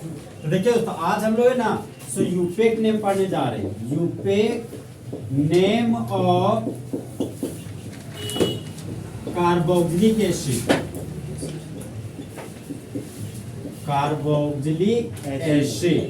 तो देखिए दोस्तों आज हम लोग है ना सो यूपेक नेम पढ़ने जा रहे हैं। IUPAC name of carboxylic acid. Carboxylic acid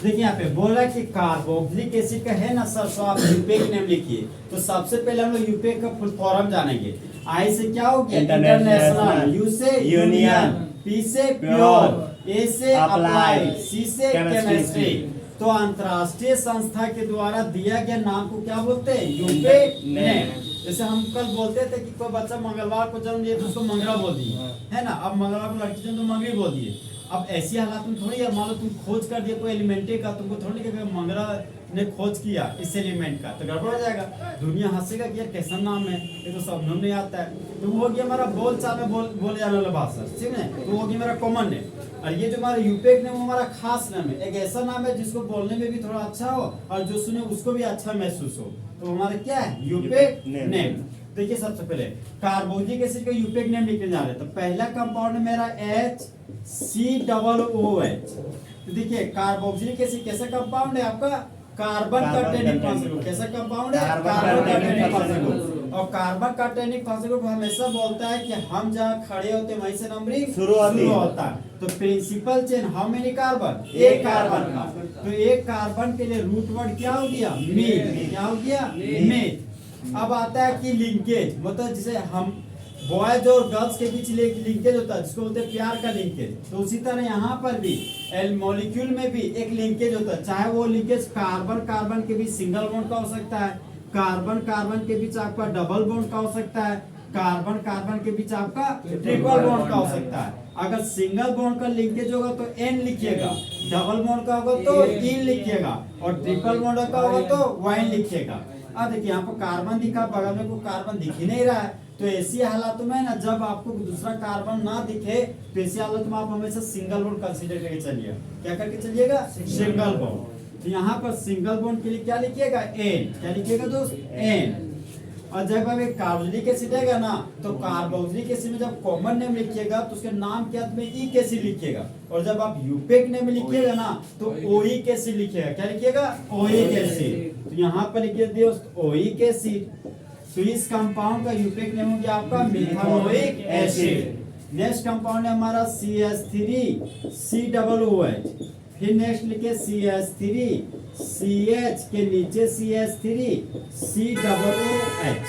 देखिए यहाँ पे बोल रहा है कि कार्बोक्सिलिक एसिड का है ना सर, तो आप यूपेक नेम लिखिए। तो सबसे पहले हम लोग यूपेक का फुल फॉर्म जानेंगे। आई से क्या हो गया इंटरनेशनल, यू से यूनियन, पी से प्योर, ए से अप्लाई, सी से केमिस्ट्री। तो अंतरराष्ट्रीय संस्था के द्वारा दिया गया नाम को क्या बोलते हैं? IUPAC name. जैसे हम कल बोलते थे कि कोई बच्चा मंगलवार को जन्म लिया तो उसको मंगला बोल दिए, है ना। अब मंगलवार को लड़की जन्म तो मंगली बोल दिए। अब ऐसी हालात में थोड़ी है, मान लो तुम खोज कर दिए कोई एलिमेंटे का, तुमको थोड़ी कि मंगला ने खोज किया इस एलिमेंट का, तो गड़बड़ हो जाएगा। दुनिया हंसेगा कि यार कैसा नाम है, ये तो सब नाम नहीं आता है। तो वो हो गया हमारा बोल चाल में बोले जाने वाला भाषा, ठीक है। तो वो हो गया मेरा कॉमन नेम। और ये जो हमारा यूपेक नेम वो हमारा खास नाम है, एक ऐसा नाम है जिसको बोलने में भी थोड़ा अच्छा हो और जो सुने उसको भी अच्छा महसूस हो। तो हमारा क्या है? यूपेक नेम। देखिए सबसे पहले कार्बोक्सिलिक एसिड का यूपेक नेम लिखने जा रहे हैं। तो पहला कंपाउंड मेरा HCOOH। तो देखिए कार्बोक्सिलिक एसिड कैसा कंपाउंड है आपका? Carbon containing functional group. कैसा कंपाउंड है? Carbon containing functional group. और कार्बन कंटेनिंग फंक्शनल ग्रुप हमेशा बोलता है कि हम जहाँ खड़े होते हैं वहीं से नंबरिंग शुरू होता है। तो principal chain how many carbon? एक कार्बन का। तो एक कार्बन के लिए रूट वर्ड क्या हो गया? मीथ। क्या हो गया? मीथ। अब आता है कि लिंकेज, मतलब जिसे हम बॉयज और गर्ल्स के बीच लिंकेज होता है जिसको बोलते हैं प्यार का लिंकेज। तो उसी तरह यहाँ पर भी एल मॉलिक्यूल में भी एक लिंकेज होता है, चाहे वो लिंकेज कार्बन कार्बन के बीच सिंगल बॉन्ड का हो सकता है, कार्बन कार्बन के बीच आपका डबल बॉन्ड का हो सकता है, कार्बन कार्बन के बीच आपका ट्रिपल बॉन्ड का हो सकता है। अगर सिंगल बॉन्ड का लिंकेज होगा तो एन लिखिएगा, डबल बॉन्ड का होगा तो इन लिखिएगा, और ट्रिपल बॉन्ड का होगा तो वाइन लिखिएगा। अब देखिए यहाँ पर कार्बन दिखा, बगल में कोई कार्बन दिख ही नहीं रहा है। तो ऐसी हालात में ना जब आपको दूसरा कार्बन ना दिखे तो ऐसी हालत में आप हमेशा सिंगल बॉन्ड कंसीडर करके चलिए। क्या करके चलिएगा? Single bond. तो यहाँ पर सिंगल बॉन्ड के लिए क्या लिखिएगा? एन। क्या लिखिएगा दोस्त? एन। और जब आप एक कार्बोक्सिलिक एसिड है ना, तो कार्बोक्सिलिक एसिड में जब कॉमन नेम लिखिएगा तो उसके नाम के अंत में इक एसिड लिखिएगा, और जब आप यूपेक नेम लिखिएगा ना तो ओइक एसिड लिखिएगा। क्या लिखिएगा? Oic acid. तो यहाँ पर लिखिए दोस्त ओइक एसिड। तो इस कंपाउंड का यूपेक नेम हो गया आपका मिथाइलोइक एसिड। नेक्स्ट कंपाउंड है हमारा CH3COOH। फिर नेक्स्ट लिखे CH3 CH के नीचे CH3 COOH।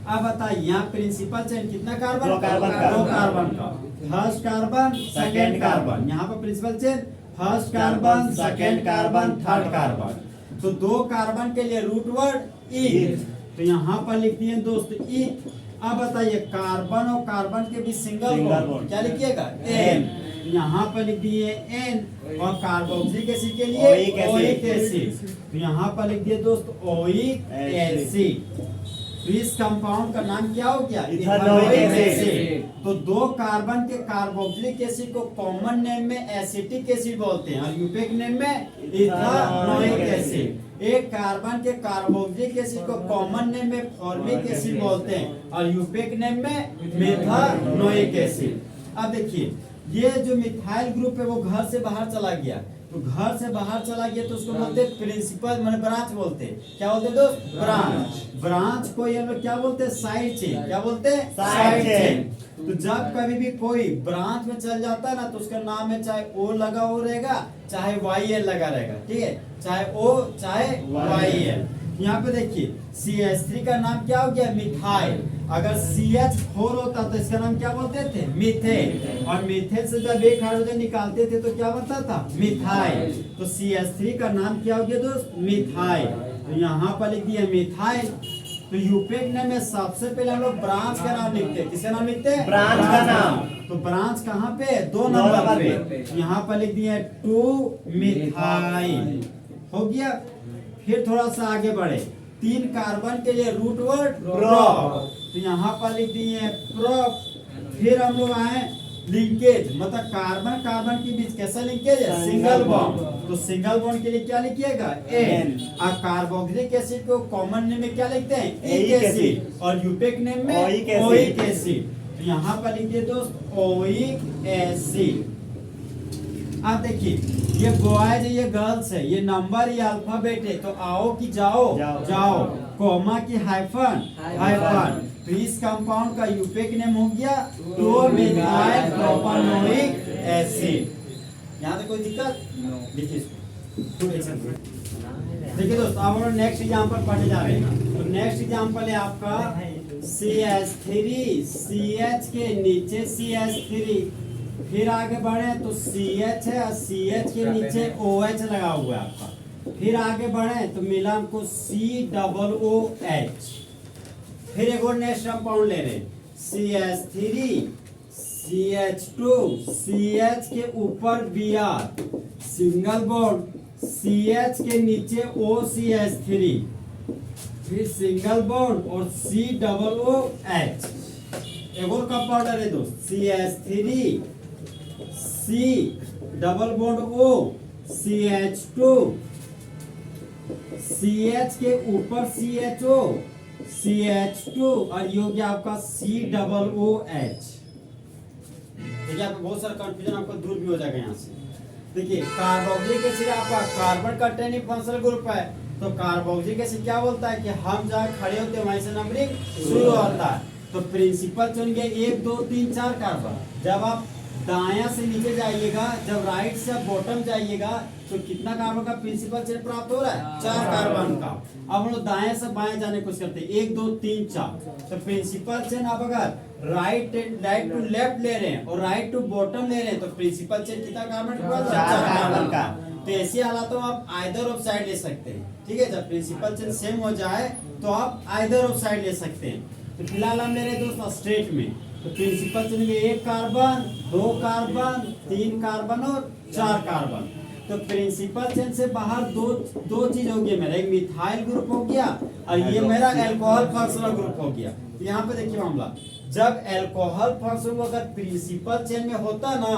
अब बताइए यहाँ प्रिंसिपल चेन कितना कार्बन? दो कार्बन का। First carbon second carbon. यहाँ पर principal chain first carbon second carbon third carbon. तो दो कार्बन के लिए रूट वर्ड ईथ। तो यहाँ पर लिख दिए दोस्त ईथ। अब बताइए कार्बन और कार्बन के बीच सिंगल बॉन्ड क्या लिखिएगा? एन। यहाँ पर लिख दिए एन। और कार्बोक्सिलिक एसिड के लिए ओइक एसिड। तो यहाँ पर लिख दिए दोस्त ओइक एसिड। तो इस कंपाउंड का नाम क्या हो गया? Ethanoic acid. तो दो कार्बन के कार्बोक्सिलिक एसिड को कॉमन नेम में एसिटिक एसिड बोलते हैं और यूपेक नेम में इथानोइक एसिड। एक कार्बन के कार्बोक्सिलिक एसिड को कॉमन नेम में फॉर्मिक एसिड बोलते हैं और यूपेक नेम में मेथानोइक एसिड। अब देखिए ये जो मिथाइल ग्रुप है वो घर से बाहर चला गया। तो घर से बाहर चला गया तो उसको बोलते हैं प्रिंसिपल माने ब्रांच बोलते हैं। क्या बोलते हैं दोस्त? ब्रांच। ब्रांच को ये लोग क्या बोलते हैं? Side chain. क्या बोलते हैं? Side chain. तो जब कभी भी कोई ब्रांच में चल जाता है ना तो उसका नाम है चाहे ओ लगा हो रहेगा चाहे YL लगा रहेगा, ठीक है, चाहे ओ चाहे YL। यहाँ पे देखिए CH3 का नाम क्या हो गया? मिथाइल। अगर CH4 होता तो इसका नाम क्या बोलते थे? मीथेन। और मीथेन से जब एक हाइड्रोजन निकालते थे तो क्या बनता था? मिथाइल। तो CH3 का नाम क्या हो गया दोस्त? मिथाइल। तो यहाँ पर लिख दिया मिथाइल। तो यूपेक नेम में सबसे पहले हम लोग ब्रांच का नाम लिखते हैं। किसका नाम लिखते हैं? ब्रांच का नाम। तो ब्रांच कहाँ पे? 2 नंबर पे। यहाँ पर लिख दिया 2 मिथाइल। हो गया। फिर थोड़ा सा आगे बढ़े, 3 कार्बन के लिए रूट वर्ड प्रोप। तो यहाँ पर लिख दिए प्रोप। फिर हम लोग आए लिंकेज, मतलब कार्बन कार्बन के बीच कैसा लिंकेज है? Single bond. तो सिंगल बॉन्ड के लिए क्या लिखिएगा? एन। और कार्बोक्सिलिक एसिड को कॉमन नेम में क्या लिखते हैं? इक एसिड। और यूपेक नेम में ओइक एसिड। तो यहाँ पर लिखिए दोस्त ओइक एसिड। आप देखिए ये बॉयज है, ये गर्ल्स है, ये नंबर, ये अल्फाबेट है, तो आओ कि जाओ जाओ, कोमा की हाइफन हाइफन। तो इस कंपाउंड का यूपेक नेम हो गया 2-methyl प्रोपानोइक एसिड। यहाँ तक कोई दिक्कत? देखिए देखिए दोस्तों, अब हम नेक्स्ट एग्जांपल पढ़ने जा रहे हैं। तो नेक्स्ट एग्जांपल है आपका CH3, CH के नीचे CH3, फिर आगे बढ़े तो CH है और CH के नीचे OH लगा हुआ है आपका। फिर आगे बढ़े तो मिला हमको COOH। फिर एक और नेक्स्ट कंपाउंड ले रहे CH3, CH2, CH के ऊपर Br, सिंगल बॉन्ड, CH के नीचे OCH3, फिर सिंगल बॉन्ड और COOH। एक और कंपाउंडर है दोस्त CH3, C double bond O, CH2, CH के ऊपर CHO, CH2 और ये हो गया आपका COOH। देखिए आपको बहुत सारा कंफ्यूजन आपको दूर भी हो जाएगा यहाँ से। देखिए कार्बोक्सिलिक एसिड आपका कार्बन का टर्निंग फंक्शनल ग्रुप है, तो कार्बोक्सिलिक एसिड क्या बोलता है कि हम जहाँ खड़े होते हैं वहीं से नंबरिंग शुरू होता है। तो प्रिंसिपल चुन गए 1 2 3 4 कार्बन। जब आप दायां से नीचे जाइएगा, जब राइट से बॉटम जाइएगा, तो कितना कार्बन का प्रिंसिपल चेन प्राप्त हो रहा है? 4 कार्बन का। अब हम लोग दाएं से बाएं जाने की कोशिश करते हैं, 1 2 3 4। तो प्रिंसिपल चेन आप अगर राइट टू लेफ्ट ले रहे हैं और राइट टू बॉटम ले रहे हैं, तो प्रिंसिपल चेन कितना कार्बन का? 4 कार्बन का। तो ऐसी हालातों में आप आइदर ऑफ साइड ले सकते हैं, ठीक है। जब प्रिंसिपल चेन सेम हो जाए तो आप आइदर ऑफ साइड ले सकते हैं। तो फिलहाल हम ले रहे हैं दोस्तों स्ट्रेट में। तो प्रिंसिपल चेन में 1 कार्बन, 2 कार्बन, 3 कार्बन और 4 कार्बन। तो प्रिंसिपल चेन से बाहर दो चीज हो गया मेरा, एक मिथाइल ग्रुप हो गया और ये मेरा अल्कोहल फंक्शनल ग्रुप हो गया। तो यहाँ पे देखिए मामला, जब अल्कोहल फंक्शनल अगर प्रिंसिपल चेन में होता ना,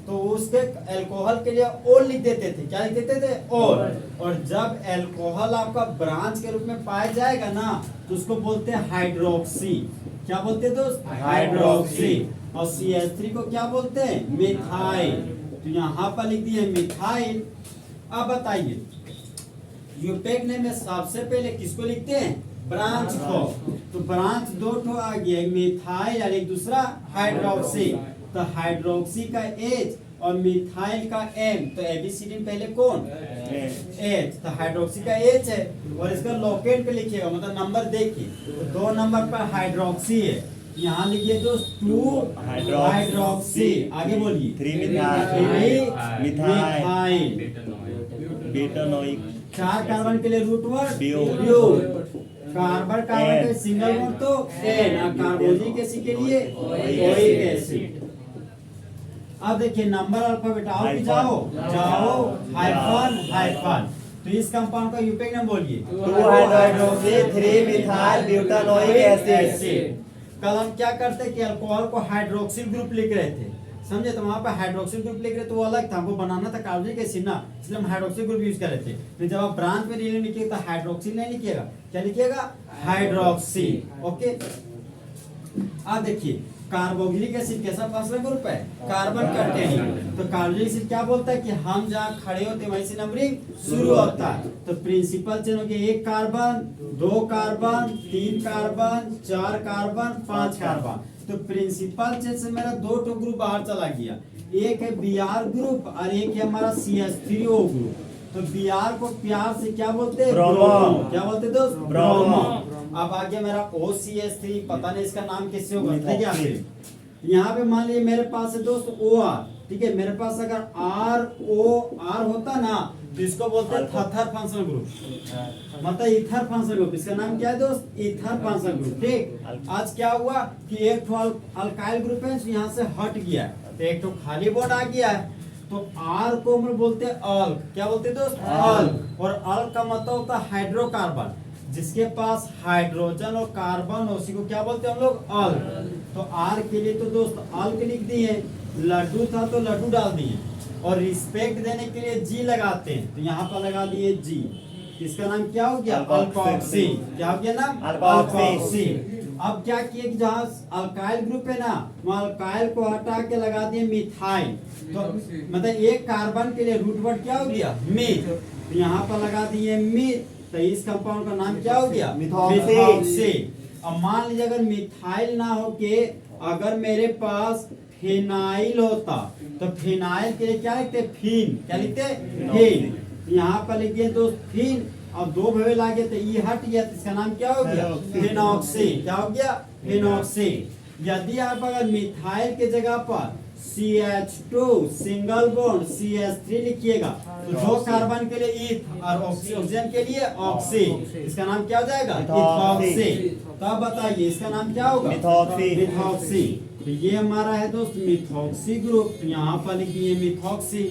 तो उसके अल्कोहल के लिए ओल लिख देते थे। क्या लिख देते थे? ओल। और जब अल्कोहल आपका ब्रांच के रूप में पाया जाएगा ना, तो उसको बोलते हैं हाइड्रोक्सी। क्या बोलते हैं दोस्त? हाइड्रोक्सी। और CH3 को क्या बोलते हैं? मिथाइल। तो यहाँ पर लिख दिए मिथाइल। अब बताइए यूपेक नेम में सबसे पहले किसको लिखते हैं? ब्रांच को। तो ब्रांच 2 ठो आ गया, एक मिथाइल और एक दूसरा हाइड्रोक्सी। तो हाइड्रोक्सी का H और मिथाइल का M, तो ABCD में पहले कौन? H। तो हाइड्रोक्सी का H है और इसका लोकेट पे लिखिएगा, मतलब नंबर देखिए। तो 2 नंबर पर हाइड्रोक्सी है, यहाँ लिखिए दोस्त 2 हाइड्रोक्सी। आगे बोलिए 3 मिथाइल। बेटानोइक। 4 कार्बन के लिए रूट वर्ड ब्यूट। कार्बन के सिंगल बॉन्ड तो N और कार्बोनिक एसिड के लिए ओइक एसिड। अब देखिए नंबर अल्फाबेट आओ कि जाओ जाओ, हाइफन हाइफन। तो इस कंपाउंड का यूपेक नाम बोलिए 2 हाइड्रोक्सी 3 मिथाइल ब्यूटानोइक एसिड। कल हम क्या करते कि अल्कोहल को हाइड्रोक्सिल ग्रुप लिख रहे थे, समझे। तो वहां पर हाइड्रोक्सिल ग्रुप लिख रहे तो वो अलग था, हमको बनाना था कार्बोनिक एसिड ना, इसलिए हम हाइड्रोक्सिल ग्रुप यूज कर रहे थे। तो जब आप ब्रांच में रिलेशन लिखिएगा तो हाइड्रोक्सिल नहीं लिखिएगा, क्या लिखिएगा? हाइड्रोक्सी। ओके। अब देखिए कार्बोक्सिलिक एसिड कैसा फंक्शनल ग्रुप है? Carbon containing. तो कार्बोक्सिलिक एसिड क्या बोलता है कि हम जहाँ खड़े होते हैं वहीं से नंबरिंग शुरू होता है। तो प्रिंसिपल चेन हो गया 1 carbon, 2 carbon, 3 carbon, 4 carbon, 5 carbon. तो प्रिंसिपल चेन से मेरा 2 ठो ग्रुप बाहर चला गया, एक है Br ग्रुप और एक है हमारा CH3O ग्रुप। तो Br को प्यार से क्या बोलते हैं? ब्रोमो। क्या बोलते हैं दोस्त? ब्रोमो। अब आ गया मेरा OCH3, पता नहीं इसका नाम कैसे होगा, ठीक है। यहाँ पे मान लीजिए मेरे पास है दोस्त OR, ठीक है। मेरे पास अगर ROR होता ना, तो इसको बोलते हैं थथर फंक्शनल ग्रुप, मतलब ईथर फंक्शनल ग्रुप। इसका नाम क्या है दोस्त? ईथर फंक्शनल ग्रुप, ठीक। आज क्या हुआ कि एक ठो अल्काइल ग्रुप है, यहाँ से हट गया है, तो एक ठो खाली बॉन्ड आ गया है। तो R को हम बोलते हैं अल्क। क्या बोलते हैं दोस्त? अल्क। और अल्क का मतलब होता है हाइड्रोकार्बन, जिसके पास हाइड्रोजन और कार्बन हो उसी को क्या बोलते हैं हम लोग? अल्क। तो R के लिए तो दोस्त अल्क लिख दिए, लड्डू था तो लड्डू डाल दिए, और रिस्पेक्ट देने के लिए G लगाते हैं, तो यहाँ पर लगा दिए G। इसका नाम क्या हो गया? अल्कोक्सी। क्या हो गया नाम? अल्कोक्सी। अब क्या किए कि जहाँ अल्काइल ग्रुप है ना, वहाँ अल्काइल को हटा के लगा दिए मिथाइल। तो मतलब एक कार्बन के लिए रूट वर्ड क्या हो गया? मीथ। तो यहाँ पर लगा दिए मीथ, तो इस कंपाउंड का नाम क्या हो गया? मिथॉक्सी। मिथॉक्सी। अब मान लीजिए अगर मिथाइल ना हो के अगर मेरे पास फिनाइल होता, तो फिनाइल के लिए क्या लिखते? फिन। क्या लिखते? फिन। यहाँ पर लिखिए दोस्त फिन, अब दो भवेल आ गए तो ई हट गया, तो इसका नाम क्या हो गया? फिनॉक्सी। क्या हो गया? फिनॉक्सी। यदि आप अगर मिथाइल के जगह पर CH2 सिंगल बॉन्ड CH3 लिखिएगा, तो दो कार्बन के लिए ईथ और ऑक्सीजन के लिए ऑक्सी, इसका नाम क्या हो जाएगा? इथॉक्सी। तब बताइए इसका नाम क्या होगा? मिथॉक्सी। मिथॉक्सी। तो ये हमारा है दोस्त मिथॉक्सी ग्रुप, यहाँ पर लिखिए मिथॉक्सी।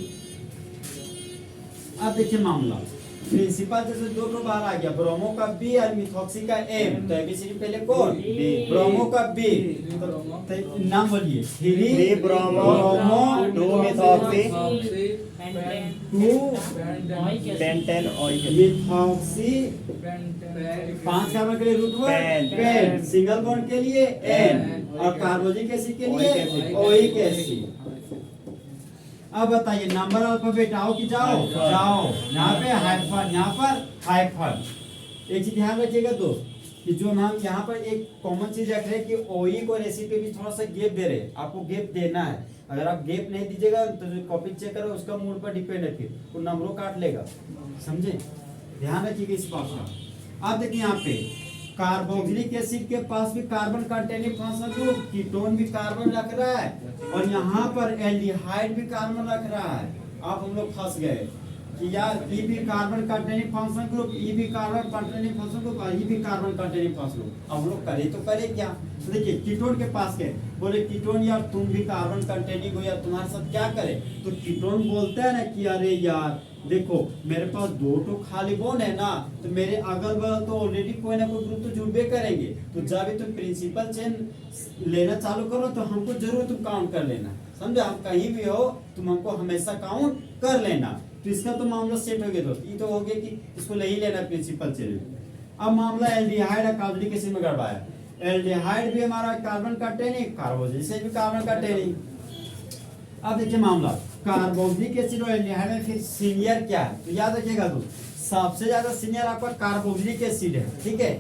अब देखिए मामला प्रिंसिपल जैसे दो बार आ गया, ब्रोमो का बी और मिथॉक्सी का एम, तो एबीसीडी पहले कौन? ब्रोमो का बी। तो नाम बोलिए। 3 bromo 2 methoxy 2 pentanol methoxy 5 carbon के लिए root word pen, single bond के लिए एन और कार्बोनिक एसिड के लिए ओइक एसिड। अब बताइए नंबर अल्फाबेट आओ कि जाओ? जाओ। यहाँ पे हाइफन, यहाँ पर हाइफन। एक चीज ध्यान रखिएगा दोस्त कि जो हम यहाँ पर एक कॉमन चीज रख रहे हैं कि ओइक और एसिड पे भी थोड़ा सा गैप दे रहे हैं, आपको गैप देना है। अगर आप गैप नहीं दीजिएगा तो जो कॉपी चेक करो उसका मूड पर डिपेंड है, फिर वो नंबरों काट लेगा। समझे? ध्यान रखिएगा इस बात का। अब देखिए यहाँ पे कार्बोक्सिलिक एसिड के पास भी carbon containing functional group, ketone भी कार्बन रख रहा है और यहाँ पर एल्डिहाइड भी कार्बन रख रहा है। अब हम लोग फंस गए कि यार ई भी कार्बन कंटेनिंग फंक्शनल ग्रुप, ई भी कार्बन कंटेनिंग फंक्शनल ग्रुप और ई भी कार्बन कंटेनिंग फंक्शनल ग्रुप। अब हम लोग करे तो करे क्या? तो देखिए कीटोन के पास गए, बोले कीटोन यार तुम भी कार्बन कंटेनिंग हो, यार तुम्हारे साथ क्या करे? तो कीटोन बोलता है ना कि अरे यार देखो मेरे पास 2 खाली बॉन्ड है ना, तो मेरे अगल बगल तो ऑलरेडी कोई ना कोई ग्रुप तो जुड़बे करेंगे, तो जब भी तुम प्रिंसिपल चेन लेना चालू करो तो हमको जरूर तुम काउंट कर लेना। समझे? हम कहीं भी हो तुम हमको हमेशा काउंट कर लेना। तो इसका तो मामला सेट हो गया दोस्त। ये तो हो गया कि इसको ले ही लेना प्रिंसिपल चेन में। अब मामला एल्डिहाइड और कार्बोनिक एसिड में गड़बड़ाया। एल्डिहाइड भी हमारा कार्बन कंटेनिंग, कार्बोक्सिलिक एसिड भी कार्बन कंटेनिंग। अब देखिए मामला कार्बोक्सिलिक एसिड और एल्डिहाइड में फिर सीनियर क्या है? तो याद रखिएगा दोस्त, सबसे ज्यादा सीनियर आपका कार्बोक्सिलिक एसिड है। ठीक है?